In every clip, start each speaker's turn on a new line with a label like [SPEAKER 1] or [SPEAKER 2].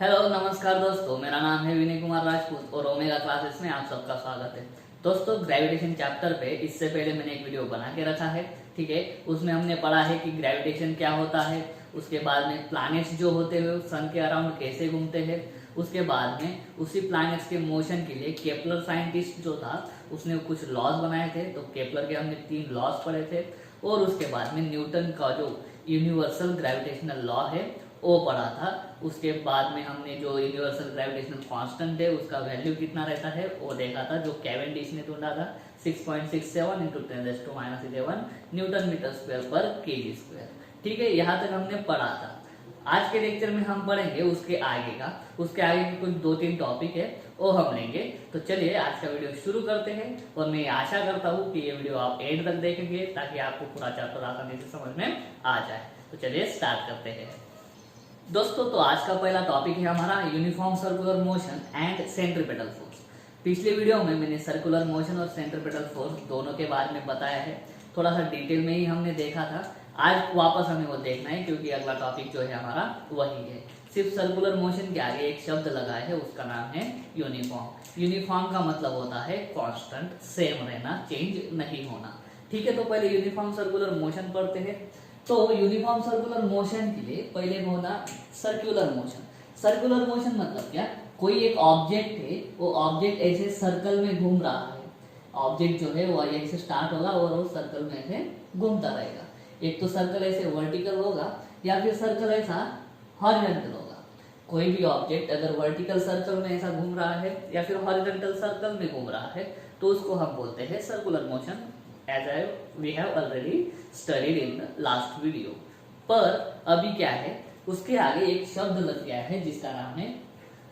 [SPEAKER 1] Hello नमस्कार दोस्तों, मेरा नाम है विनय कुमार राजपूत और ओमेगा क्लासेस में आप सबका स्वागत है। दोस्तों, ग्रेविटेशन चैप्टर पे इससे पहले मैंने एक वीडियो बना के रखा है, ठीक है। उसमें हमने पढ़ा है कि ग्रेविटेशन क्या होता है, उसके बाद में प्लैनेट्स जो होते हुए सन के अराउंड कैसे घूमते हैं, उसके बाद में उसी प्लैनेट्स के मोशन के लिए केपलर साइंटिस्ट जो था उसने कुछ लॉज बनाए थे। तो केपलर के हमने 3 लॉज पढ़े थे और उसके बाद में न्यूटन का जो यूनिवर्सल ग्रेविटेशनल लॉ है वो पढ़ा था। उसके बाद में हमने जो यूनिवर्सल ग्रेविटेशनल कांस्टेंट है उसका वैल्यू कितना रहता है वो देखा था, जो कैवेंडिश ने ढूंढा था 6.67 × 10⁻11 न्यूटन मीटर स्क्वायर पर केजी स्क्वायर। ठीक है, यहाँ तक हमने पढ़ा था। आज के लेक्चर में हम पढ़ेंगे उसके आगे का, उसके आगे के कुछ 2-3 टॉपिक है वो हम लेंगे। तो चलिए आज का वीडियो शुरू करते हैं और मैं आशा करता हूँ कि ये वीडियो आप एंड तक देखेंगे ताकि आपको पूरा चैप्टर आसानी से समझ में आ जाए। तो चलिए स्टार्ट करते हैं दोस्तों। तो आज का पहला टॉपिक है हमारा uniform circular motion and centripetal force. पिछले वीडियो में मैंने सर्कुलर मोशन और सेंट्रीपेटल फोर्स दोनों के बारे में बताया है, थोड़ा सा डिटेल में ही हमने देखा था। आज वापस हमें वो देखना है क्योंकि अगला टॉपिक जो है हमारा वही है। सिर्फ सर्कुलर मोशन के आगे एक शब्द लगा है, उसका नाम है यूनिफॉर्म। यूनिफॉर्म का मतलब होता है कांस्टेंट, सेम रहना, चेंज नहीं होना। ठीक है, तो पहले यूनिफॉर्म सर्कुलर मोशन पढ़ते हैं। तो यूनिफॉर्म सर्कुलर मोशन के लिए पहले होना सर्कुलर मोशन। सर्कुलर मोशन मतलब क्या, कोई एक ऑब्जेक्ट है, वो ऑब्जेक्ट ऐसे सर्कल में घूम रहा है। ऑब्जेक्ट जो है वो ऐसे स्टार्ट होगा और वो सर्कल में ऐसे घूमता रहेगा। एक तो सर्कल ऐसे वर्टिकल होगा या फिर सर्कल ऐसा हॉरिजॉन्टल होगा। कोई भी ऑब्जेक्ट अगर वर्टिकल सर्कल में ऐसा घूम रहा है या फिर हॉरिजॉन्टल सर्कल में घूम रहा है तो उसको हम बोलते हैं circular motion, as we have already studied in the last video। पर अभी क्या है, उसके आगे एक शब्द लग गया है जिसका नाम है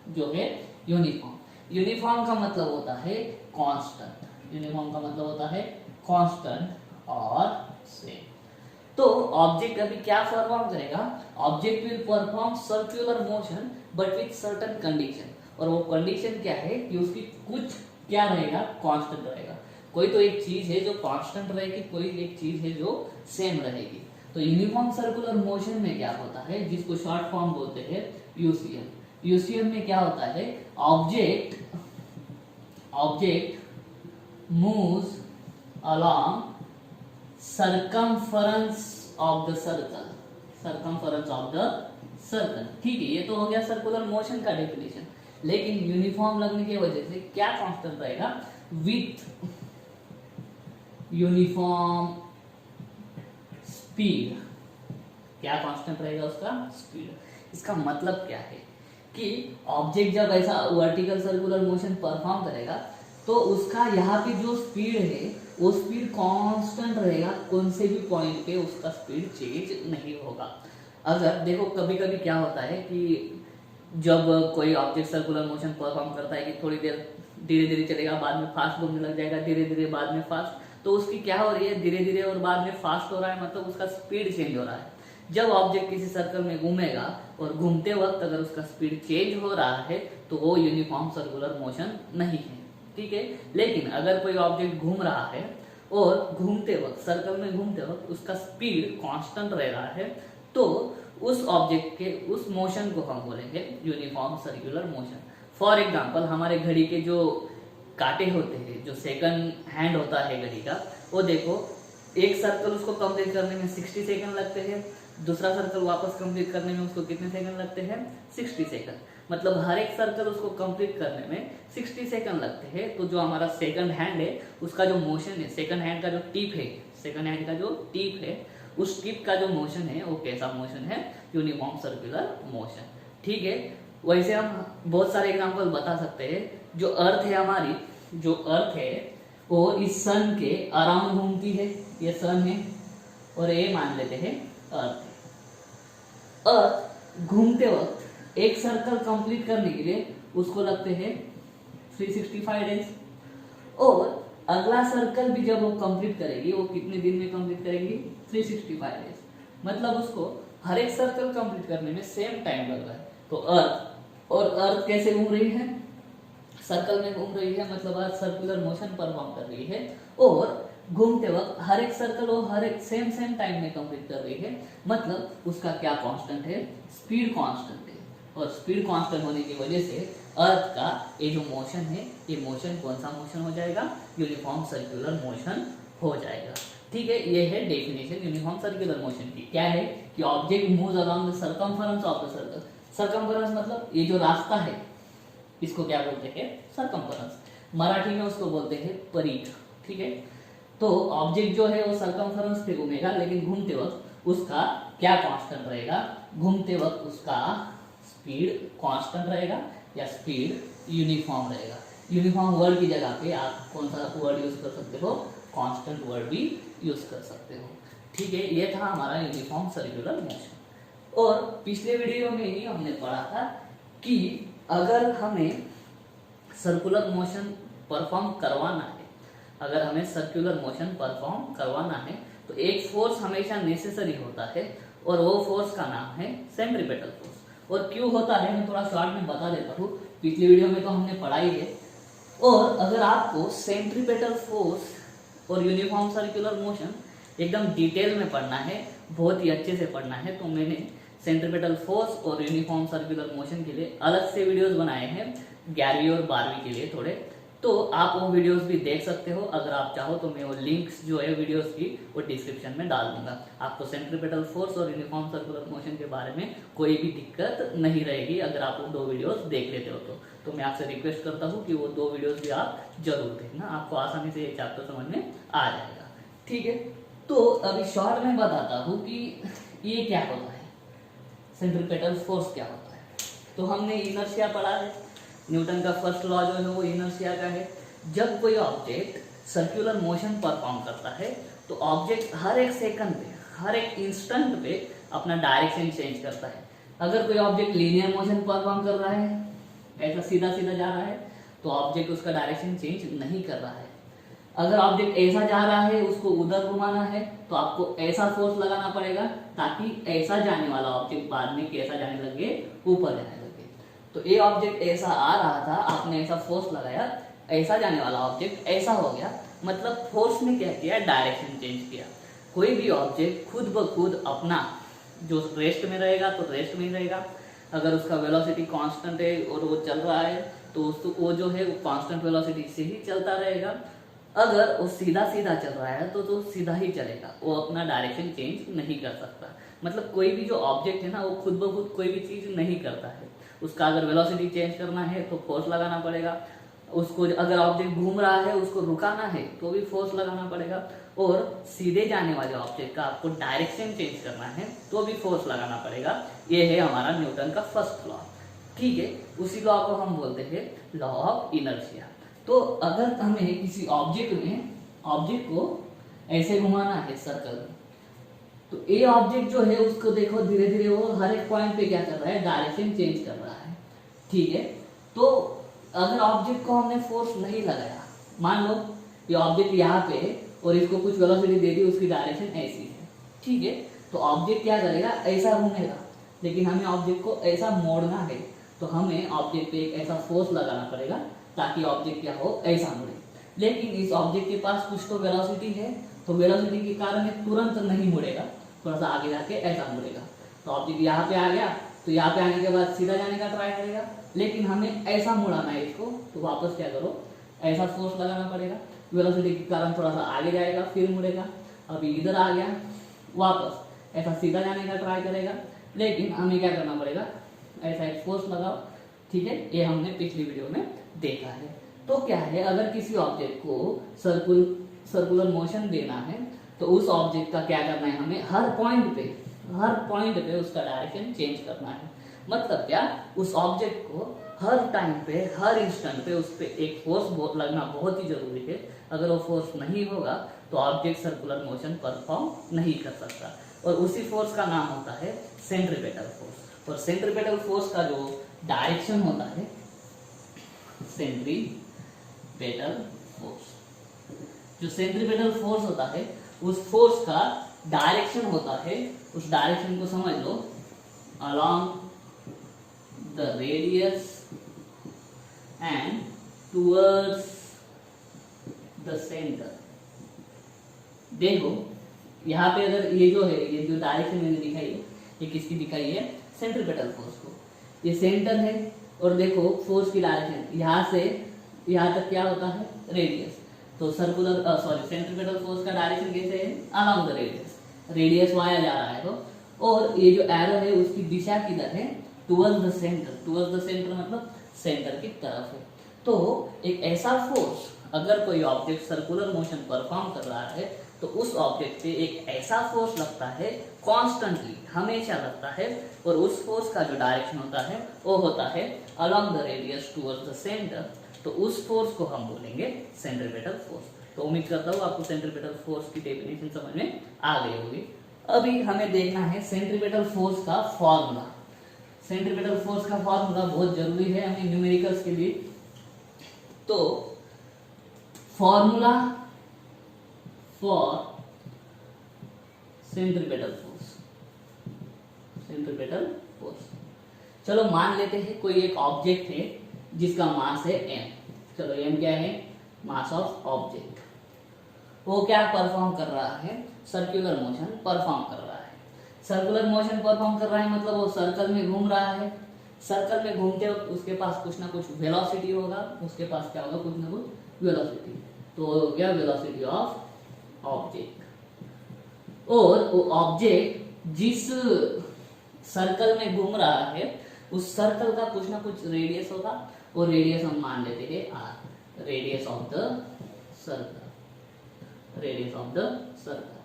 [SPEAKER 1] जो है यूनिफॉर्म। यूनिफॉर्म का मतलब होता है कांस्टेंट। यूनिफॉर्म का मतलब होता है कांस्टेंट और सेम। तो ऑब्जेक्ट अभी क्या परफॉर्म करेगा, object will perform circular motion but with certain condition. और वो कंडीशन क्या है कि उसकी कुछ क्या रहेगा, कांस्टेंट रहेगा। कोई तो एक चीज है जो कांस्टेंट रहेगी, कोई एक चीज है जो सेम रहेगी। तो यूनिफॉर्म सर्कुलर मोशन में क्या होता है, जिसको शॉर्ट फॉर्म बोलते हैं यूसीएम। यूसीएम में क्या होता है, object moves along circumference of the circle। ठीक है, ये तो हो गया सर्कुलर मोशन का डेफिनेशन। लेकिन यूनिफॉर्म लगने की वजह से क्या कांस्टेंट रहेगा, विथ यूनिफॉर्म स्पीड। क्या कांस्टेंट रहेगा, उसका स्पीड। इसका मतलब क्या है कि ऑब्जेक्ट जब ऐसा वर्टिकल सर्कुलर मोशन परफॉर्म करेगा तो उसका यहाँ पे जो स्पीड है वो स्पीड कांस्टेंट रहेगा। कौन से भी पॉइंट पे उसका स्पीड चेंज नहीं होगा। अगर देखो कभी कभी क्या होता है कि जब कोई ऑब्जेक्ट सर्कुलर मोशन परफॉर्म करता है कि थोड़ी देर धीरे धीरे चलेगा, बाद में फास्ट घूमने लग जाएगा, धीरे धीरे बाद में फास्ट, तो उसकी क्या हो रही है, धीरे धीरे और बाद में फास्ट हो रहा है, मतलब उसका स्पीड चेंज हो रहा है। जब ऑब्जेक्ट किसी सर्कल में घूमेगा और घूमते वक्त अगर उसका स्पीड चेंज हो रहा है तो वो यूनिफॉर्म सर्कुलर मोशन नहीं है। ठीक है, लेकिन अगर कोई ऑब्जेक्ट घूम रहा है और घूमते वक्त, सर्कल में घूमते वक्त उसका स्पीड कांस्टेंट रह रहा है तो उस ऑब्जेक्ट के उस मोशन को हम बोलेंगे uniform circular motion. For example, हमारे घड़ी के जो कांटे होते हैं, जो सेकंड हैंड होता है घड़ी का, वो देखो एक सर्कल उसको कंप्लीट करने में 60 सेकंड लगते हैं, दूसरा सर्कल वापस कंप्लीट करने में उसको कितने सेकंड लगते हैं, 60 सेकंड। मतलब हर एक सर्कल उसको कंप्लीट करने में 60 सेकंड लगते हैं। तो जो हमारा सेकंड हैंड है उसका जो मोशन है, सेकंड हैंड का जो टिप है, सेकंड हैंड का जो टिप है, उस टिप का जो मोशन है वो कैसा मोशन है, यूनिफॉर्म सर्कुलर मोशन। ठीक है, वैसे हम बहुत सारे एग्जांपल बता सकते हैं। जो अर्थ है हमारी, जो अर्थ है वो इस सन के अराउंड घूमती है। ये सन है और ये मान लेते हैं अर्थ। अर्थ घूमते वक्त एक सर्कल कंप्लीट करने के लिए उसको लगते हैं 365 डेज, और अगला सर्कल भी जब वो कंप्लीट करेगी, वो कितने दिन में कंप्लीट करेगी, 365 डेज। मतलब उसको हर एक सर्कल कंप्लीट करने में सेम टाइम लग रहा है। तो अर्थ कैसे घूम रही है, सर्कल में घूम रही है, मतलब अर्थ सर्कुलर मोशन परफॉर्म कर रही है और घूमते वक्त हर एक सर्कल वो हर एक सेम टाइम में कंप्लीट कर रही है। मतलब उसका क्या कांस्टेंट है, स्पीड कांस्टेंट है। और स्पीड कांस्टेंट होने की वजह से अर्थ का ये जो मोशन है, ये मोशन कौन सा मोशन हो जाएगा? यूनिफॉर्म सर्कुलर मोशन हो जाएगा। ठीक है, ये है डेफिनेशन यूनिफॉर्म सर्कुलर मोशन की। क्या है कि object moves along the circumference of the circle. Circumference मतलब ये जो रास्ता है, इसको क्या बोलते हैं? सर्कमफरेंस। मराठी में उसको बोलते हैं परिघ। ठीक है, तो ऑब्जेक्ट जो है वो सर्कमफरेंस पे घूमेगा, लेकिन घूमते वक्त उसका क्या कांस्टेंट रहेगा? घूमते वक्त उसका स्पीड कांस्टेंट रहेगा या स्पीड यूनिफॉर्म रहेगा। यूनिफॉर्म वर्ड की जगह पे आप कौन सा वर्ड यूज कर सकते हो? कांस्टेंट वर्ड भी यूज कर सकते हो। ठीक है, ये था हमारा यूनिफॉर्म सर्कुलर मोशन। और पिछले वीडियो में ही हमने पढ़ा था कि अगर हमें सर्कुलर मोशन परफॉर्म करवाना है, अगर हमें सर्कुलर मोशन परफॉर्म करवाना है तो एक फोर्स हमेशा नेसेसरी होता है, और वो फोर्स का नाम है सेंट्रीपेटल फोर्स। और क्यों होता है मैं थोड़ा शॉर्ट में बता देता हूँ, पिछली वीडियो में तो हमने पढ़ाई है। और अगर आपको सेंट्रीपेटल फोर्स और यूनिफॉर्म सर्कुलर मोशन एकदम डिटेल में पढ़ना है, बहुत ही अच्छे से पढ़ना है, तो मैंने सेंट्रीपेटल फोर्स और यूनिफॉर्म सर्कुलर मोशन के लिए अलग से वीडियोस बनाए हैं, 11वीं और 12वीं के लिए थोड़े, तो आप वो वीडियोस भी देख सकते हो। अगर आप चाहो तो मैं वो लिंक्स जो है वीडियोस की वो डिस्क्रिप्शन में डाल दूंगा। आपको सेंट्रीपेटल फोर्स और यूनिफॉर्म सर्कुलर मोशन के बारे में कोई भी दिक्कत नहीं रहेगी अगर आप वो 2 वीडियोस देख लेते हो तो मैं आपसे रिक्वेस्ट करता हूँ कि वो 2 वीडियोस भी आप जरूर देखना, आपको आसानी से ये चैप्टर समझ में आ जाएगा। ठीक है, तो अभी शॉर्ट में बताता हूँ कि ये क्या होता है, सेंट्रीपेटल फोर्स क्या होता है। तो हमने इनर्शिया पढ़ा है, न्यूटन का फर्स्ट लॉ जो है वो इनर्शिया का है। जब कोई ऑब्जेक्ट सर्कुलर मोशन परफॉर्म करता है तो ऑब्जेक्ट हर एक सेकंड पे, हर एक इंस्टेंट पे अपना डायरेक्शन चेंज करता है। अगर कोई ऑब्जेक्ट लीनियर मोशन परफॉर्म कर रहा है, ऐसा सीधा सीधा जा रहा है, तो ऑब्जेक्ट उसका डायरेक्शन चेंज नहीं कर रहा है। अगर ऑब्जेक्ट ऐसा जा रहा है, उसको उधर घुमाना है, तो आपको ऐसा फोर्स लगाना पड़ेगा ताकि ऐसा जाने वाला ऑब्जेक्ट बाद में कैसा जाने लगे? ऊपर जाने लगे। तो ये ऑब्जेक्ट ऐसा आ रहा था, आपने ऐसा फोर्स लगाया, ऐसा जाने वाला ऑब्जेक्ट ऐसा हो गया, मतलब फोर्स ने क्या किया? डायरेक्शन चेंज किया। कोई भी ऑब्जेक्ट खुद ब खुद अपना जो रेस्ट में रहेगा तो रेस्ट में ही रहेगा। अगर उसका वेलोसिटी कांस्टेंट है और वो चल रहा है तो उसको वो जो है वो कांस्टेंट वेलोसिटी से ही चलता रहेगा। अगर वो सीधा सीधा चल रहा है तो सीधा ही चलेगा, वो अपना डायरेक्शन चेंज नहीं कर सकता। मतलब कोई भी जो ऑब्जेक्ट है ना, वो खुद ब खुद कोई भी चीज नहीं करता है। उसका अगर वेलोसिटी चेंज करना है तो फोर्स लगाना पड़ेगा, उसको अगर ऑब्जेक्ट घूम रहा है उसको रुकाना है तो भी फोर्स लगाना पड़ेगा, और सीधे जाने वाले ऑब्जेक्ट का आपको डायरेक्शन चेंज करना है तो भी फोर्स लगाना पड़ेगा। ये है हमारा न्यूटन का फर्स्ट लॉ। ठीक है, उसी लॉ को हम बोलते हैं लॉ ऑफ इनर्शिया। तो अगर हमें किसी ऑब्जेक्ट को ऐसे घुमाना है सर्कल में, तो ये ऑब्जेक्ट जो है उसको देखो धीरे धीरे वो हर एक पॉइंट पे क्या कर रहा है? डायरेक्शन चेंज कर रहा है। ठीक है, तो अगर ऑब्जेक्ट को हमने फोर्स नहीं लगाया, मान लो ये ऑब्जेक्ट यहाँ पे है और इसको कुछ वेलोसिटी दे दी, उसकी डायरेक्शन ऐसी है। ठीक है, तो ऑब्जेक्ट क्या करेगा? ऐसा घूमेगा, लेकिन हमें ऑब्जेक्ट को ऐसा मोड़ना है तो हमें ऑब्जेक्ट पे एक ऐसा फोर्स लगाना पड़ेगा ताकि ऑब्जेक्ट क्या हो? ऐसा मुड़े। लेकिन इस ऑब्जेक्ट के पास कुछ तो वेलोसिटी है, तो वेलोसिटी के कारण ये तुरंत नहीं मुड़ेगा, थोड़ा सा आगे जाके ऐसा मुड़ेगा। तो ऑब्जेक्ट यहाँ पे आ गया, तो यहाँ पे आने के बाद सीधा जाने का ट्राई करेगा, लेकिन हमें ऐसा मुड़ाना है इसको, तो वापस क्या करो? ऐसा फोर्स लगाना पड़ेगा। वेलोसिटी के कारण थोड़ा सा आगे जाएगा, फिर मुड़ेगा। अभी इधर आ गया, वापस ऐसा सीधा जाने का ट्राई करेगा, लेकिन हमें क्या करना पड़ेगा? ऐसा एक फोर्स लगाओ। ठीक है, ये हमने पिछली वीडियो में देखा है। तो क्या है, अगर किसी ऑब्जेक्ट को सर्कुलर मोशन देना है तो उस ऑब्जेक्ट का क्या करना है? हमें हर पॉइंट पे उसका डायरेक्शन चेंज करना है। मतलब क्या? उस ऑब्जेक्ट को हर टाइम पे, हर इंस्टेंट पे उस पे एक फोर्स लगना बहुत ही जरूरी है। अगर वो फोर्स नहीं होगा तो ऑब्जेक्ट सर्कुलर मोशन परफॉर्म नहीं कर सकता, और उसी फोर्स का नाम होता है सेंट्रीपेटल फोर्स। और सेंट्रीपेटल फोर्स का जो डायरेक्शन होता है, सेंट्रीपेटल फोर्स, जो सेंट्रीपेटल फोर्स होता है उस फोर्स का डायरेक्शन होता है, उस डायरेक्शन को समझ लो, along the radius and towards the center। देखो यहाँ पे अगर ये जो है, ये जो डायरेक्शन मैंने दिखाई है, ये किसकी दिखाई है? सेंट्रीपेटल फोर्स को। ये सेंटर है और देखो फोर्स की डायरेक्शन यहाँ से यहाँ तक क्या होता है, रेडियस। तो सेंट्रीपिटल फोर्स का डायरेक्शन कैसे है, along the radius, radius via जा रहा है तो, और ये जो एरो है उसकी दिशा किधर है, towards the centre. Towards the centre मतलब सेंटर की तरफ है। तो एक ऐसा फोर्स, अगर कोई ऑब्जेक्ट सर्कुलर मोशन परफॉर्म कर रहा है तो उस ऑब्जेक्ट पे एक ऐसा फोर्स लगता है, कॉन्स्टेंटली हमेशा लगता है, और उस फोर्स का जो डायरेक्शन होता है वो होता है along the radius towards the centre. तो उस फोर्स को हम बोलेंगे सेंट्रीपिटल फोर्स। तो उम्मीद करता हूँ आपको सेंट्रीपिटल फोर्स की डेफिनेशन समझ में आ गई होगी। अभी हमें देखना है सेंट्रीपिटल फोर्स का फॉर्मूला। सेंट्रीपिटल फोर्स का फॉर्मूला बहुत जरूरी है हमें न्यूमेरिकल्स के लिए। तो formula for centripetal force, centripetal force, चलो मान लेते हैं कोई एक ऑब्जेक्ट है जिसका मास है m। चलो m क्या है, मास ऑफ ऑब्जेक्ट। वो क्या परफॉर्म कर रहा है, सर्कुलर मोशन परफॉर्म कर रहा है। सर्कुलर मोशन परफॉर्म कर रहा है मतलब वो सर्कल में घूम रहा है। सर्कल में घूमते वक्त उसके पास कुछ ना कुछ वेलोसिटी होगा, उसके पास क्या होगा, कुछ ना कुछ वेलोसिटी। तो क्या, वेलोसिटी ऑफ ऑब्जेक्ट। और वो ऑब्जेक्ट जिस सर्कल में घूम रहा है उस सर्कल का कुछ ना कुछ रेडियस होगा, और रेडियस हम मान लेते हैं r, radius of the circle, radius of the circle.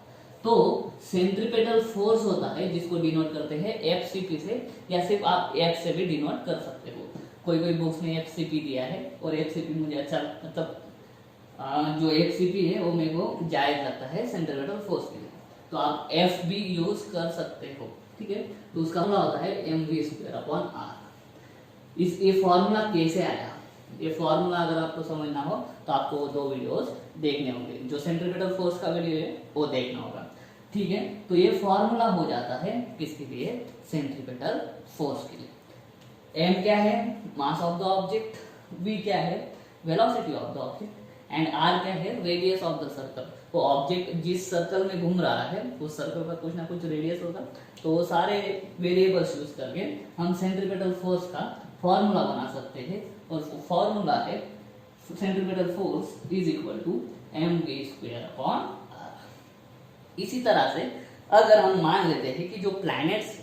[SPEAKER 1] तो सेंट्रीपिटल फोर्स होता है जिसको डिनोट करते हैं एफसीपी से, या सिर्फ आप एफ से भी डिनोट कर सकते हो। कोई कोई बुक्स में एफसीपी दिया है, और एफसीपी मुझे अच्छा, मतलब जो एफसीपी है वो मेरे को जायज लगता है सेंट्रीपिटल फोर्स के लिए, तो आप एफ भी यूज कर सकते हो, ठीक है। तो उसका फॉर्मूला होता है mv²/r। ये फॉर्मूला कैसे आया, ये फॉर्मूला अगर आपको समझना हो तो आपको वो 2 वीडियोस देखने होंगे। जो सेंट्रीपिटल फोर्स का वीडियो है वो देखना होगा, ठीक है। तो ये फॉर्मूला हो जाता है किसके लिए, सेंट्रीपिटल फोर्स के लिए। m क्या है, mass of the object, v क्या है, velocity of the object, and r क्या है, रेडियस ऑफ द सर्कल। वो ऑब्जेक्ट जिस सर्कल में घूम रहा है उस सर्कल का कुछ ना कुछ रेडियस होगा। तो वो सारे वेरिएबल्स यूज करके हम सेंट्रीपिटल फोर्स का फॉर्मूला बना सकते हैं, और फॉर्मूला है centripetal force is equal to mv²/r। इसी तरह से अगर हम मान लेते हैं कि जो प्लैनेट्स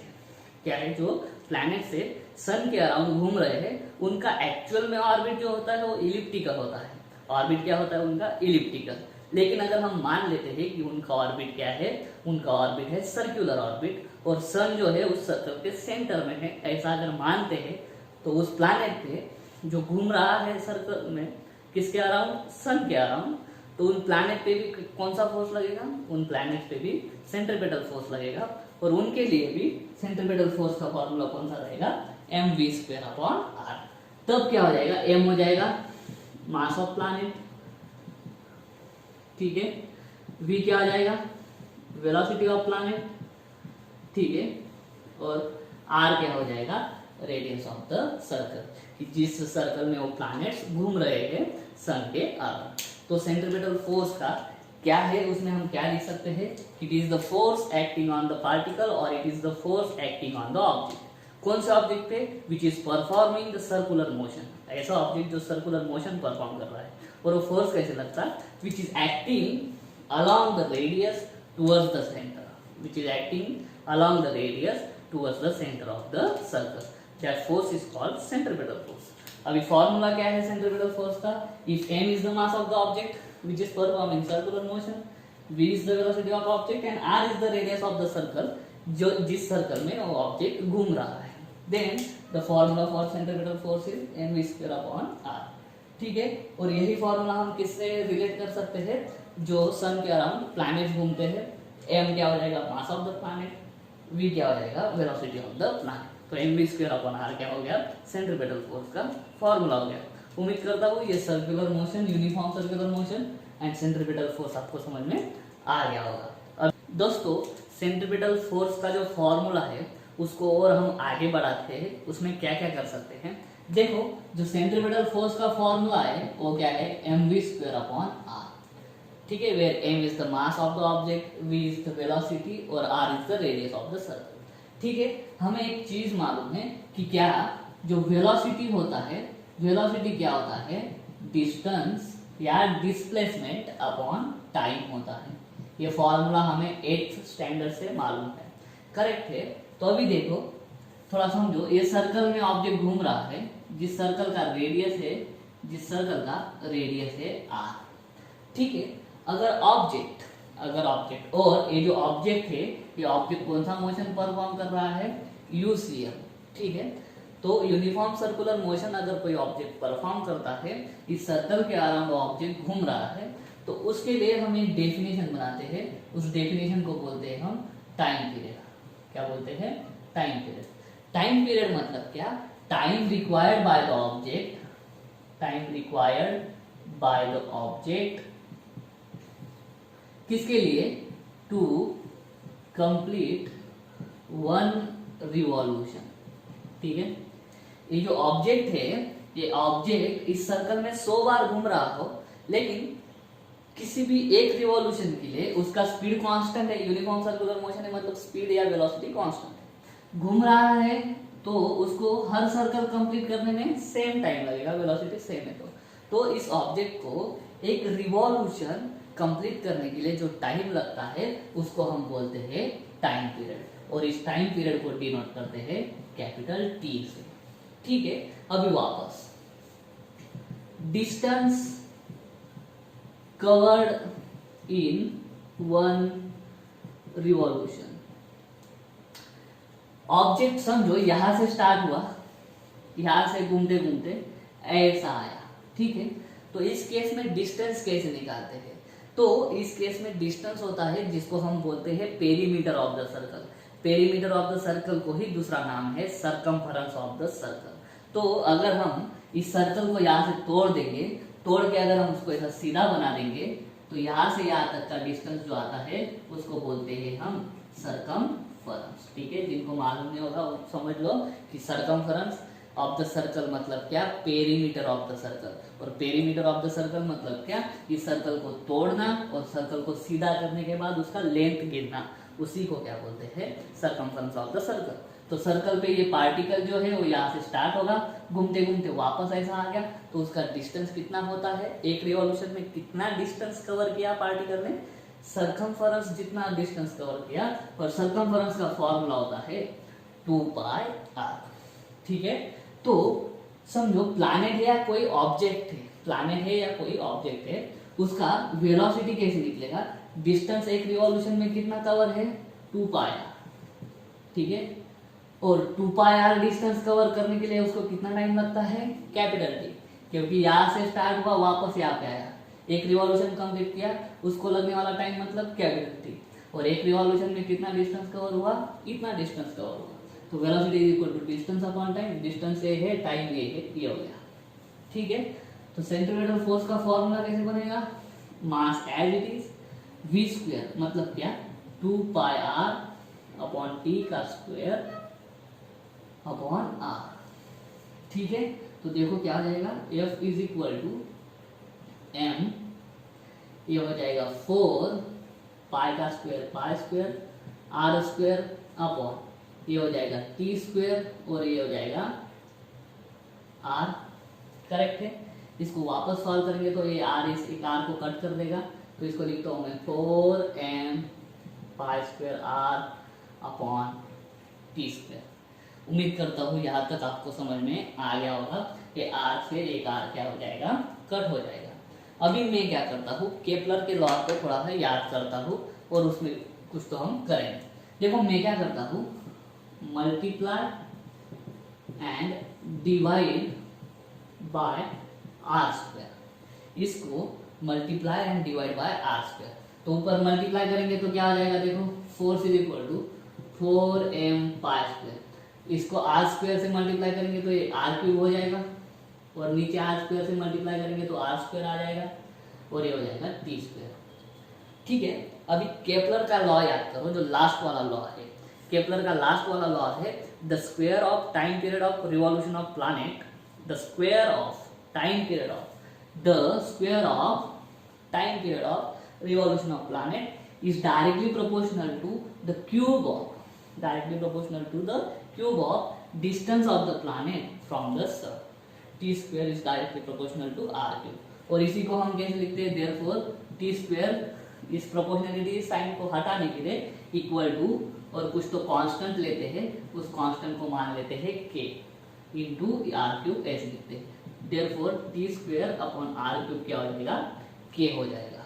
[SPEAKER 1] क्या है, जो प्लैनेट से सन के अराउंड घूम रहे हैं उनका एक्चुअल में ऑर्बिट जो होता है वो इलिप्टिकल होता है। ऑर्बिट क्या होता है उनका, इलिप्टिकल। लेकिन अगर हम मान लेते हैं कि उनका ऑर्बिट क्या है, उनका ऑर्बिट है सर्कुलर ऑर्बिट, और सन जो है उस सर्कल के सेंटर में है, ऐसा अगर मानते हैं तो उस प्लैनेट पे जो घूम रहा है सर्कल में किसके अराउंड, सन के अराउंड, तो उन प्लैनेट पे भी कौन सा फोर्स लगेगा, उन प्लैनेट पे भी सेंट्रीपिटल फोर्स लगेगा, और उनके लिए भी सेंट्रीपिटल फोर्स का फॉर्मूला कौन सा रहेगा, mv²/r। तब क्या हो जाएगा, m हो जाएगा मास ऑफ प्लैनेट, ठीक है, v क्या हो जाएगा, वेलोसिटी ऑफ प्लैनेट, ठीक है, और r क्या हो जाएगा, रेडियस ऑफ द सर्कल, कि जिस सर्कल में वो प्लैनेट्स घूम रहे हैं सन के अराउंड। तो सेंट्रीपिटल फोर्स का क्या है, उसमें हम क्या लिख सकते हैं, it is the force acting on the particle, और it is the force acting on the object. कौन से ऑब्जेक्ट पे, which is performing the circular motion, ऐसा ऑब्जेक्ट जो सर्कुलर मोशन परफॉर्म कर रहा है, और वो फोर्स कैसे लगता है, which is acting along the radius towards the centre, which is acting along the radius towards the centre of the circle, that force is called centripetal force. अभी formula क्या है सेंट्रीपिटल फोर्स का, if m is the mass of the object which is performing circular motion, v is the velocity of object, and r is the radius of the circle, जो जिस circle में वो object घूम रहा है। Then the formula for centripetal force is mv²/r, ठीक है। और यही फॉर्मूला हम किससे रिलेट कर सकते हैं, जो सन के अराउंड प्लैनेट्स घूमते हैं। m क्या हो जाएगा, मास ऑफ द प्लैनेट, v क्या हो जाएगा, वेलोसिटी ऑफ द प्लैनेट। तो mv²/r क्या हो गया, सेंट्रीपिटल फोर्स का फॉर्मूला हो गया। उम्मीद करता हूँ ये circular motion, uniform circular motion and centripetal force आपको समझ में आ गया होगा। अब दोस्तों सेंट्रीपिटल फोर्स का जो फॉर्मूला है उसको और हम आगे बढ़ाते हैं, उसमें क्या क्या कर सकते हैं। देखो जो सेंट्रीपिटल फोर्स का फॉर्मूला है वो क्या है, mv²/r, ठीक है, where m is the mass of the object, v is the velocity और r is the radius of the circle, ठीक है। हमें एक चीज मालूम है कि क्या जो वेलोसिटी होता है, वेलोसिटी क्या होता है, डिस्टेंस या डिस्प्लेसमेंट अपॉन टाइम होता है। ये फॉर्मूला हमें 8th स्टैंडर्ड से मालूम है, करेक्ट है। तो अभी देखो थोड़ा समझो, ये सर्कल में ऑब्जेक्ट घूम रहा है, जिस सर्कल का रेडियस है, जिस सर्कल का रेडियस है r, ठीक है। अगर ऑब्जेक्ट और ये जो ऑब्जेक्ट है, ये ऑब्जेक्ट कौन सा मोशन परफॉर्म कर रहा है, यूसीएम, ठीक है। तो यूनिफॉर्म सर्कुलर मोशन अगर कोई ऑब्जेक्ट परफॉर्म करता है, इस सर्कल के अराउंड ऑब्जेक्ट घूम रहा है, तो उसके लिए हम एक डेफिनेशन बनाते हैं। उस डेफिनेशन को बोलते हैं हम टाइम पीरियड। क्या बोलते हैं, टाइम पीरियड। टाइम पीरियड मतलब क्या, time required by the object, time required by the object किसके लिए, टू कंप्लीट वन रिवॉल्यूशन, ठीक है। ये जो ऑब्जेक्ट है, ये ऑब्जेक्ट इस सर्कल में 100 बार घूम रहा हो, लेकिन किसी भी एक रिवॉल्यूशन के लिए उसका स्पीड कांस्टेंट है, यूनिफॉर्म सर्कुलर मोशन है, मतलब स्पीड या वेलोसिटी कांस्टेंट है। घूम रहा है तो उसको हर सर्कल कंप्लीट करने में सेम टाइम लगेगा, वेलोसिटी सेम है। तो इस ऑब्जेक्ट को एक रिवॉल्यूशन कंप्लीट करने के लिए जो टाइम लगता है, उसको हम बोलते हैं टाइम पीरियड, और इस टाइम पीरियड को डिनोट करते हैं कैपिटल टी से, ठीक है। अभी वापस, distance covered in one revolution. Object समझो यहां से स्टार्ट हुआ, यहां से घूमते घूमते ऐसा आया, ठीक है। तो इस केस में डिस्टेंस कैसे निकालते हैं, तो इस केस में डिस्टेंस होता है जिसको हम बोलते हैं perimeter of the circle. Perimeter of the circle को ही दूसरा नाम है सरकमफेरेंस ऑफ द सर्कल। तो अगर हम इस सर्कल को यहाँ से तोड़ देंगे, तोड़ के अगर हम उसको ऐसा सीधा बना देंगे, तो यहाँ से यहाँ तक का डिस्टेंस जो आता है उसको बोलते हैं हम सरकमफेरेंस, ठीक है। जिनको मालूम नहीं होगा वो समझ लो कि सरकमफेरेंस ऑफ द सर्कल मतलब क्या, पेरीमीटर ऑफ द सर्कल, और पेरीमीटर ऑफ द सर्कल मतलब क्या, इस सर्कल को तोड़ना और सर्कल को सीधा करने के बाद उसका लेंथ गिनना, उसी को क्या बोलते हैं, सरकमफेरेंस ऑफ द सर्कल। तो सर्कल पे ये पार्टिकल जो है वो यहाँ से स्टार्ट होगा, घूमते घूमते वापस ऐसा आ गया, तो उसका डिस्टेंस कितना होता है, एक रिवॉल्यूशन में कितना डिस्टेंस कवर किया पार्टिकल ने, सरकमफेरेंस जितना डिस्टेंस कवर किया, और सरकमफेरेंस का फॉर्मूला होता है 2πr, ठीक है। तो समझो प्लैनेट है या कोई ऑब्जेक्ट है, प्लैनेट है या कोई ऑब्जेक्ट है, उसका वेलोसिटी कैसे निकलेगा, डिस्टेंस एक रिवॉल्यूशन में कितना कवर है, 2πr, ठीक है। और 2πr डिस्टेंस कवर करने के लिए उसको कितना टाइम लगता है, कैपिटल टी, क्योंकि यहाँ से स्टार्ट हुआ वापस यहाँ पे आया, एक रिवॉल्यूशन कंप्लीट किया, उसको लगने वाला टाइम मतलब कैपिटल टी, और एक रिवॉल्यूशन में कितना डिस्टेंस कवर हुआ, इतना डिस्टेंस कवर हुआ। तो velocity is equal to distance upon time, distance A है, टाइम ए है, ये हो गया, ठीक है। तो सेंट्रीपिटल फोर्स का फॉर्मूला कैसे बनेगा, mass as it is, v square मतलब क्या, 2πr अपॉन टी का स्क्वायर अपॉन r, ठीक है। तो देखो क्या आ जाएगा, F is equal to m, ये हो जाएगा 4 पाई का square pi square r square upon, ये हो जाएगा टी स्क्वायर, और ये हो जाएगा r, करेक्ट है। इसको वापस सॉल्व करेंगे तो ये r इस एक r को कट कर देगा, तो इसको लिखता हूं मैं 4m pi square r upon T square. उम्मीद करता हूँ यहाँ तक आपको समझ में आ गया होगा कि r से एक r क्या हो जाएगा, कट हो जाएगा। अभी मैं क्या करता हूँ, केपलर के लॉ को थोड़ा सा याद करता हूँ और उसमें कुछ तो हम करेंगे। देखो मैं क्या करता हूँ, multiply and divide by R square, इसको multiply and divide by R square. तो ऊपर मल्टीप्लाई करेंगे तो क्या आ जाएगा, देखो 4 is equal to 4m pi square, इसको आर स्क्वायर से मल्टीप्लाई करेंगे तो ये आर क्यूब हो जाएगा, और नीचे आर स्क्वायर से मल्टीप्लाई करेंगे तो आर स्क्वायर आ जाएगा, और ये हो जाएगा टी स्क्वायर, ठीक है। अभी केपलर का लॉ याद करो, जो लास्ट वाला लॉ है, केपलर का लास्ट वाला लॉ है, the square of time period of revolution of planet, the square of time period of, the square of time period of revolution of planet is directly proportional to the cube of distance of the planet from the sun. T square is directly proportional to R cube. और इसी को हम कैसे लिखते हैं, therefore T square इस proportionality sign को हटाने के लिए इक्वल टू, और कुछ तो कांस्टेंट लेते हैं, उस कांस्टेंट को मान लेते हैं k इंटू आर क्यूब ऐसे लिखते हैं। Therefore T square upon R cube क्या हो जाएगा, k हो जाएगा।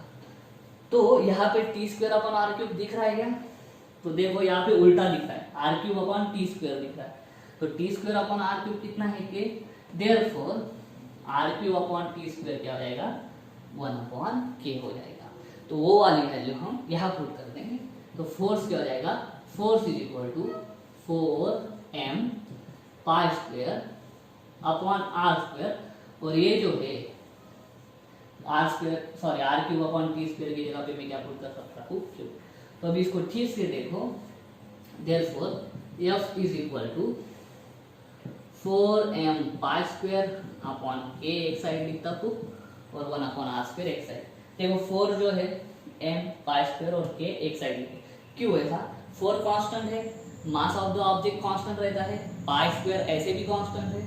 [SPEAKER 1] तो यहाँ पे T square upon R cube दिख रहा है क्या, तो देखो यहाँ पे उल्टा दिख रहा है, R cube upon T square दिख रहा है। तो T square upon R cube कितना है k, therefore R cube upon T square क्या हो जाएगा, 1 अपॉन k हो जाएगा। तो वो वाली वैल्यू हम यहाँ पुट कर देंगे। तो फोर्स क्या हो जाएगा, force is equal to 4m pi square upon R square, और ये जो है R square sorry R cube upon T square की जगह पे मैं क्या पुट कर सकता हूँ, क्यूब। तो अभी इसको ठीक से देखो, therefore f is equal to 4m pi square upon k एक साइड लिखता हूँ और 1 अपॉन आर स्क्वायर एक साइड। देखो 4 जो है m पाई स्क्वायर और k एक साइड लिखे, क्यों ऐसा, 4 कांस्टेंट है, mass of the object constant रहता है, पाई स्क्वायर ऐसे भी कांस्टेंट है,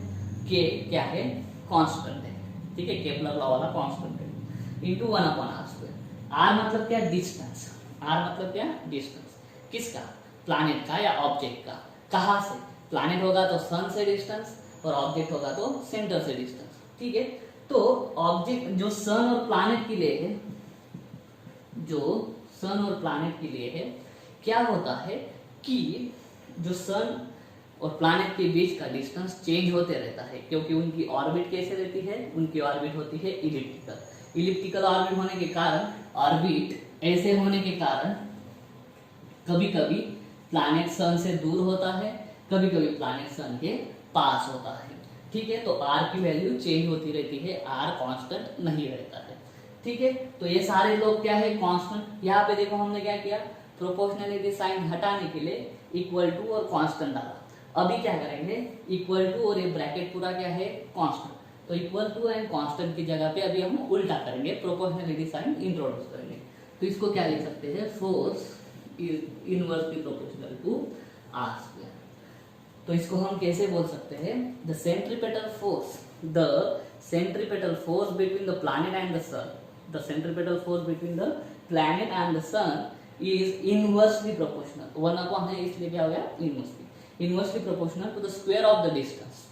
[SPEAKER 1] k क्या है, कांस्टेंट है, ठीक है, केपलर लॉ वाला कांस्टेंट है, into 1 upon R square. r मतलब क्या, डिस्टेंस, r मतलब क्या, डिस्टेंस, किसका, प्लैनेट का या ऑब्जेक्ट का, कहाँ से, प्लैनेट होगा तो सन से डिस्टेंस और ऑब्जेक्ट होगा तो सेंटर से डिस्टेंस, ठीक है। तो ऑब्जेक्ट जो सन और प्लैनेट के लिए है, जो सन और प्लैनेट के लिए है, क्या होता है कि जो सन और प्लैनेट के बीच का डिस्टेंस चेंज होते रहता है, क्योंकि उनकी ऑर्बिट कैसे रहती है, उनकी ऑर्बिट होती है इलिप्टिकल। इलिप्टिकल ऑर्बिट होने के कारण, ऑर्बिट ऐसे होने के कारण कभी कभी प्लैनेट सन से दूर होता है, कभी कभी प्लैनेट सन के पास होता है, ठीक है। तो r की वैल्यू चेंज होती रहती है, r कांस्टेंट नहीं रहता है, ठीक है। तो ये सारे लोग क्या है, कांस्टेंट। यहाँ पे देखो हमने क्या किया, प्रोपोर्शनलिटी साइन हटाने के लिए इक्वल टू और कांस्टेंट डाला। अभी क्या करेंगे, इक्वल टू और ये ब्रैकेट पूरा क्या है, कांस्टेंट। तो इक्वल टू एंड कांस्टेंट की जगह पे अभी हम उल्टा करेंगे, प्रोपोर्शनलिटी साइन इंट्रोड्यूस करेंगे। तो इसको क्या लिख सकते हैं, force is inversely proportional to R square. तो इसको हम कैसे बोल सकते हैं, the centripetal force between the planet and the sun, the centripetal force between the planet and the sun is inversely proportional, 1 upon है इसलिए क्या हो गया, inversely proportional to the square of the distance,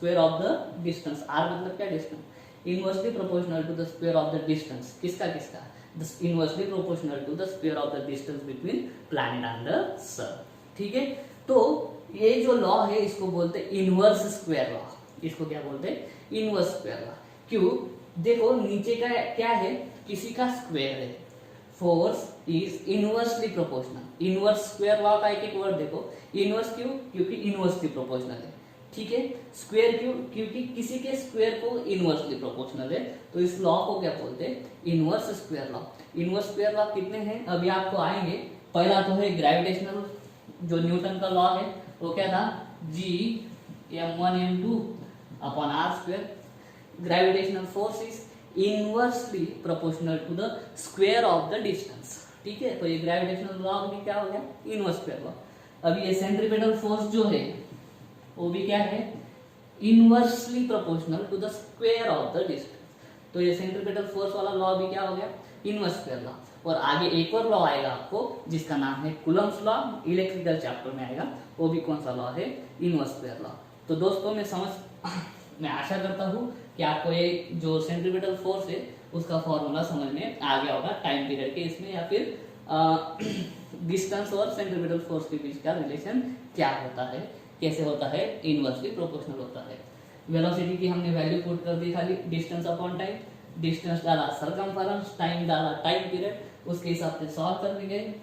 [SPEAKER 1] r मतलब क्या, distance, inversely proportional to the square of the distance, किसका, inversely proportional to the square of the distance between planet and the sun, ठीक है। तो ये जो law है इसको बोलते हैं इनवर्स स्क्वायर लॉ, इसको क्या बोलते हैं, इनवर्स स्क्वायर लॉ। क्यों, देखो नीचे का क्या है, किसी का स्क्वायर है, force is inversely proportional. Inverse square law का एक वर्ड देखो, इनवर्स क्यों, क्योंकि इनवर्सली प्रोपोर्शनल है, ठीक है। स्क्वायर क्यों, क्योंकि किसी के स्क्वायर को इनवर्सली प्रोपोर्शनल है, तो इस लॉ को क्या बोलते हैं, inverse square law. Inverse square law कितने हैं, अभी आपको आएंगे। पहला तो है ग्रेविटेशनल, जो न्यूटन का लॉ है वो क्या था, G(m1m2) upon R square. Gravitational force is inversely proportional to the square of the distance, ठीक है। तो ये ग्रेविटेशनल लॉ भी क्या हो गया, इनवर्स स्क्वायर लॉ। अब ये सेंट्रीपेटल फोर्स जो है वो भी क्या है, inversely proportional to the square of the distance. तो ये सेंट्रीपेटल फोर्स वाला लॉ भी क्या हो गया, इनवर्स स्क्वायर लॉ। और आगे एक और लॉ आएगा आपको जिसका नाम है कूलम्ब्स लॉ, इलेक्ट्रिकल चैप्टर में आएगा, वो भी कौन सा लॉ है, इनवर्स स्क्वायर लॉ। तो दोस्तों मैं आशा करता हूँ कि आपको ये जो सेंट्रीपेटल फोर्स है उसका फॉर्मूला समझ में आ गया होगा टाइम पीरियड के इसमें, या फिर डिस्टेंस और सेंट्रीपेटल फोर्स के बीच का रिलेशन क्या होता है, कैसे होता है, इनवर्सली प्रोपोर्शनल होता है। वेलोसिटी की हमने वैल्यू पुट कर दी खाली, डिस्टेंस अपॉन टाइम, डिस्टेंस डाला सरकमफेरेंस, टाइम डाला टाइम पीरियड, उसके हिसाब से सॉल्व कर दी गई,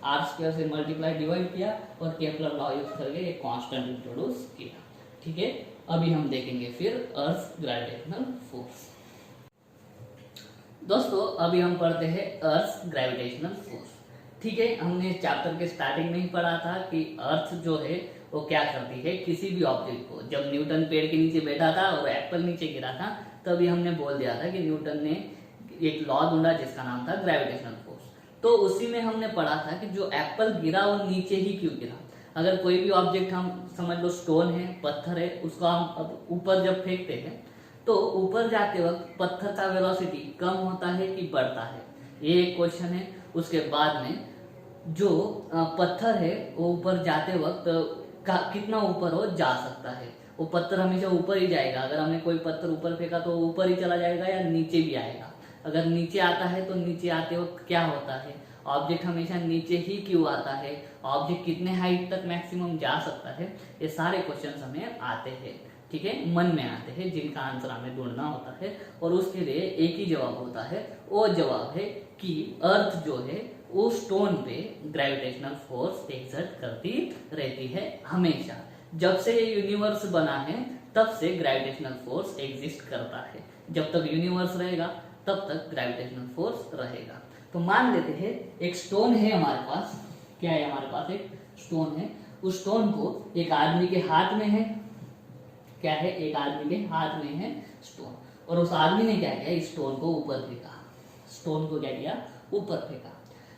[SPEAKER 1] आर स्क्वायर से मल्टीप्लाई डिवाइड किया और केपलर लॉ यूज करके एक कांस्टेंट इंट्रोड्यूस किया, ठीक है। अभी हम देखेंगे फिर अर्थ ग्रेविटेशनल फोर्स। दोस्तों अभी हम पढ़ते हैं अर्थ ग्रेविटेशनल फोर्स, ठीक है। हमने चैप्टर के स्टार्टिंग में ही पढ़ा था कि अर्थ जो है वो क्या करती है, किसी भी ऑब्जेक्ट को, जब न्यूटन पेड़ के नीचे बैठा था और एप्पल नीचे गिरा था तभी हमने बोल दिया था कि न्यूटन ने एक लॉ ढूंढा जिसका नाम था ग्रेविटेशनल फोर्स। तो उसी में हमने पढ़ा था कि जो एप्पल गिरा वो नीचे ही क्यों गिरा। अगर कोई भी ऑब्जेक्ट हम समझ लो स्टोन है, पत्थर है, उसको हम अब ऊपर जब फेंकते हैं तो ऊपर जाते वक्त पत्थर का वेलोसिटी कम होता है कि बढ़ता है, ये एक क्वेश्चन है। उसके बाद में जो पत्थर है वो ऊपर जाते वक्त कितना ऊपर वो जा सकता है, वो पत्थर हमेशा ऊपर ही जाएगा। अगर हमने कोई पत्थर ऊपर फेंका तो ऊपर ही चला जाएगा या नीचे भी आएगा। अगर नीचे आता है तो नीचे आते वक्त क्या होता है, ऑब्जेक्ट हमेशा नीचे ही क्यों आता है, ऑब्जेक्ट कितने हाइट तक मैक्सिमम जा सकता है, ये सारे क्वेश्चंस हमें आते हैं, ठीक है, मन में आते हैं, जिनका आंसर हमें ढूंढना होता है। और उसके लिए एक ही जवाब होता है, वो जवाब है कि अर्थ जो है वो स्टोन पे ग्रेविटेशनल फोर्स एक्सर्ट करती रहती है हमेशा। जब से ये यूनिवर्स बना है तब से ग्रेविटेशनल फोर्स एग्जिस्ट करता है। जब तक यूनिवर्स रहेगा तब तक ग्रेविटेशनल फोर्स रहेगा। तो मान लेते हैं एक स्टोन है हमारे पास, क्या है हमारे पास, एक स्टोन है। उस स्टोन को एक आदमी के हाथ में है, क्या है, एक आदमी के हाथ में है स्टोन, और उस आदमी ने क्या किया, इस स्टोन को ऊपर फेंका, स्टोन को क्या किया, ऊपर फेंका।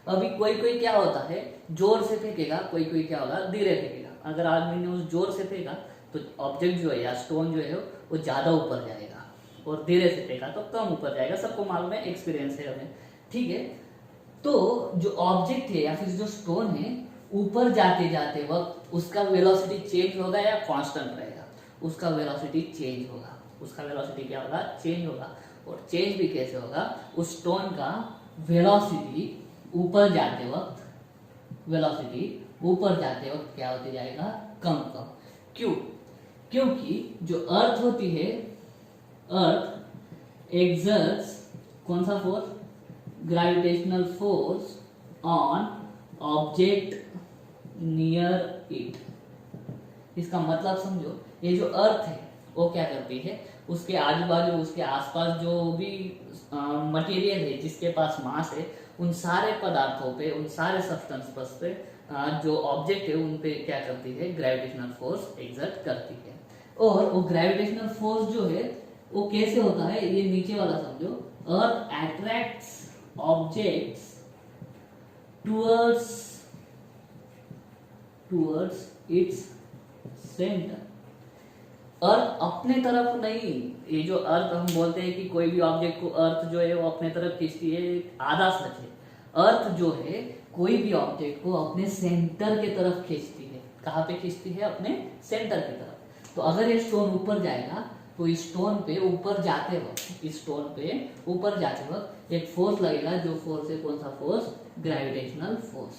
[SPEAKER 1] अभी कोई कोई क्या होता है जोर से फेंकेगा, कोई कोई क्या होगा धीरे फेंकेगा। अगर आदमी ने उस जोर से फेंका तो ऑब्जेक्ट जो है या स्टोन जो है वो ज्यादा ऊपर जाएगा, और धीरे से फेंका तो कम ऊपर जाएगा। सबको मालूम है, एक्सपीरियंस है हमें, ठीक है। तो जो ऑब्जेक्ट है या फिर जो स्टोन है ऊपर जाते जाते वक्त उसका वेलोसिटी चेंज होगा या कांस्टेंट रहेगा, उसका वेलोसिटी चेंज होगा। उसका वेलोसिटी क्या होगा, चेंज होगा। और चेंज भी कैसे होगा, उस स्टोन का वेलोसिटी ऊपर जाते वक्त, वेलोसिटी ऊपर जाते वक्त क्या होते जाएगा, कम कम। क्यों, क्योंकि जो अर्थ होती है, अर्थ एक्सर्ट्स कौन सा force, gravitational force on object near it. इसका मतलब समझो, ये जो अर्थ है वो क्या करती है, उसके आजू बाजू उसके आसपास जो भी मटेरियल है जिसके पास मास है, उन सारे पदार्थों पे, उन सारे सब्सटेंस पे जो ऑब्जेक्ट है उन पे क्या करती है, ग्रेविटेशनल फोर्स एक्सर्ट करती है। और वो ग्रेविटेशनल फोर्स जो है वो कैसे होता है, ये नीचे वाला समझो, earth attracts objects towards its centre. Earth अपने तरफ नहीं, ये जो अर्थ हम बोलते हैं कि कोई भी ऑब्जेक्ट को अर्थ जो है वो अपने तरफ खींचती है, आधा सच है। अर्थ जो है कोई भी ऑब्जेक्ट को अपने सेंटर के तरफ खींचती है। कहाँ पे खींचती है, अपने सेंटर की तरफ। तो अगर ये स्टोन ऊपर जाएगा तो इस स्टोन पे ऊपर जाते वक्त, इस स्टोन पे ऊपर जाते वक्त एक फोर्स लगेगा, जो फोर्स है कौन सा फोर्स, ग्रेविटेशनल फोर्स।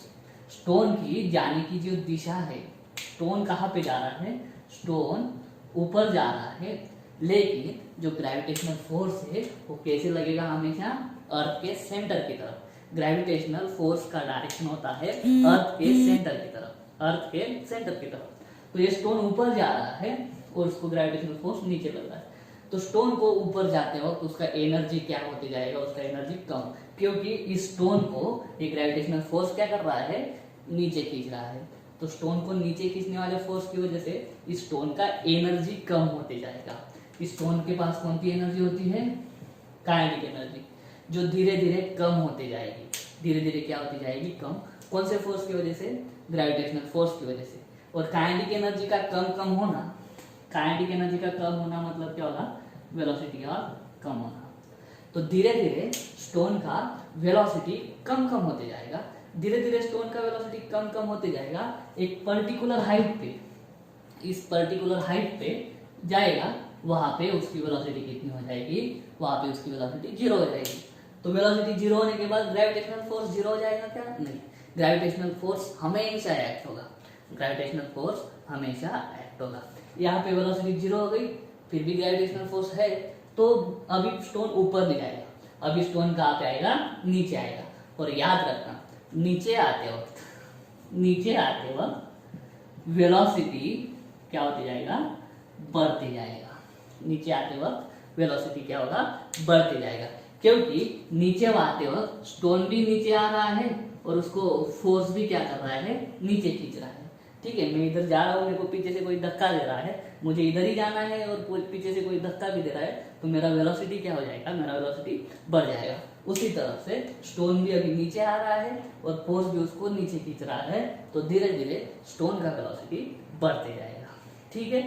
[SPEAKER 1] स्टोन की जाने की जो दिशा है, स्टोन कहाँ पे जा रहा है, स्टोन ऊपर जा रहा है, लेकिन जो ग्रेविटेशनल फोर्स है वो कैसे लगेगा, हमेशा अर्थ के सेंटर की तरफ। ग्रेविटेशनल फोर्स का डायरेक्शन होता है अर्थ के सेंटर की तरफ, अर्थ के सेंटर की तरफ। तो ये स्टोन ऊपर जा रहा है और उसको ग्रेविटेशनल फोर्स नीचे लग रहा है। तो स्टोन को ऊपर जाते वक्त उसका एनर्जी क्या होते जाएगा, उसका एनर्जी कम, क्योंकि इस स्टोन को ये ग्रेविटेशनल फोर्स क्या कर रहा है, नीचे खींच रहा है। तो स्टोन को नीचे खींचने वाले फोर्स की वजह से इस स्टोन का एनर्जी कम होते जाएगा। इस स्टोन के पास कौन सी एनर्जी होती है, काइनेटिक एनर्जी, जो धीरे धीरे कम होते जाएगी। धीरे धीरे क्या होती जाएगी, कम। कौन से फोर्स की वजह से, ग्रेविटेशनल फोर्स की वजह से। और काइनेटिक एनर्जी का कम होना, काइनेटिक एनर्जी का कम होना मतलब क्या होगा, वेलोसिटी का कम होना। तो धीरे धीरे स्टोन का वेलोसिटी कम होते जाएगा। धीरे धीरे स्टोन का वेलोसिटी कम होते जाएगा। एक पर्टिकुलर हाइट पे, इस पर्टिकुलर हाइट पे जाएगा, वहां पे उसकी वेलोसिटी कितनी हो जाएगी, वहां पे उसकी वेलोसिटी 0 हो जाएगी। तो वेलोसिटी 0 होने के बाद ग्रेविटेशनल फोर्स 0 हो जाएगा क्या, नहीं। ग्रेविटेशनल फोर्स हमेशा एक्ट होगा, ग्रेविटेशनल फोर्स हमेशा एक्ट होगा। यहाँ पे वेलोसिटी 0 हो गई, फिर भी ग्रेविटेशनल फोर्स है, तो अभी स्टोन ऊपर नहीं जाएगा, अभी स्टोन कहाँ पे आएगा, नीचे आएगा। और याद रखना, नीचे आते वक्त वेलोसिटी क्या होती जाएगा, बढ़ते जाएगा। नीचे आते वक्त वेलोसिटी क्या होगा, बढ़ते जाएगा, क्योंकि नीचे आते वक्त स्टोन भी नीचे आ रहा है और उसको फोर्स भी क्या कर रहा है, नीचे खींच रहा है। ठीक है, मैं इधर जा रहा हूँ, मेरे को पीछे से कोई धक्का दे रहा है, मुझे इधर ही जाना है और पीछे से कोई धक्का भी दे रहा है, तो मेरा वेलोसिटी क्या हो जाएगा, मेरा वेलोसिटी बढ़ जाएगा। उसी तरह से स्टोन भी अभी नीचे आ रहा है और फोर्स भी उसको नीचे खींच रहा है, तो धीरे धीरे स्टोन का वेलोसिटी बढ़ते जाएगा। ठीक है,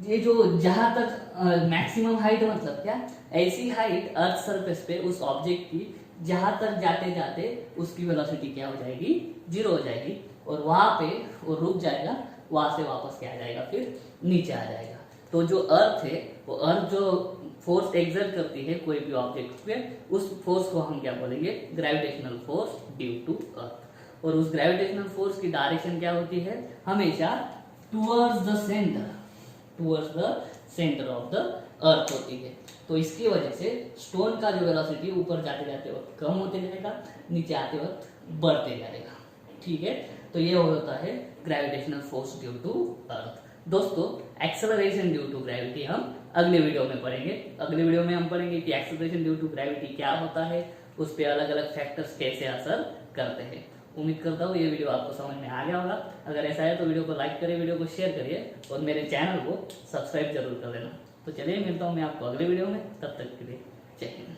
[SPEAKER 1] ये जो जहां तक मैक्सिमम हाइट मतलब क्या, ऐसी हाइट अर्थ सरफेस पे उस ऑब्जेक्ट की जहां तक जाते जाते उसकी वेलोसिटी क्या हो जाएगी, 0 हो जाएगी, और वहां पे वो रुक जाएगा, वहां से वापस क्या आ जाएगा, फिर नीचे आ जाएगा। तो जो अर्थ है, वो अर्थ जो फोर्स एक्सर्ट करती है कोई भी ऑब्जेक्ट पे, उस फोर्स को हम क्या बोलेंगे, gravitational force due to earth. और उस ग्रेविटेशनल फोर्स की डायरेक्शन क्या होती है, हमेशा towards the centre of the earth होती है। तो इसकी वजह से स्टोन का जो वेलोसिटी ऊपर जाते जाते वक्त कम होते जाएगा, नीचे आते वक्त बढ़ते जाएगा। ठीक है, तो ये होता है gravitational force due to earth. दोस्तों, एक्सेलरेशन ड्यू टू ग्रेविटी हम अगले वीडियो में पढ़ेंगे। अगले वीडियो में हम पढ़ेंगे कि एक्सेलरेशन ड्यू टू ग्रेविटी क्या होता है, उस पर अलग अलग फैक्टर्स कैसे असर करते हैं। उम्मीद करता हूँ ये वीडियो आपको समझ में आ गया होगा। अगर ऐसा है तो वीडियो को लाइक करिए, वीडियो को शेयर करिए और मेरे चैनल को सब्सक्राइब जरूर कर देना। तो चलिए, मिलता हूँ मैं आपको अगले वीडियो में, तब तक के लिए जय हिंद।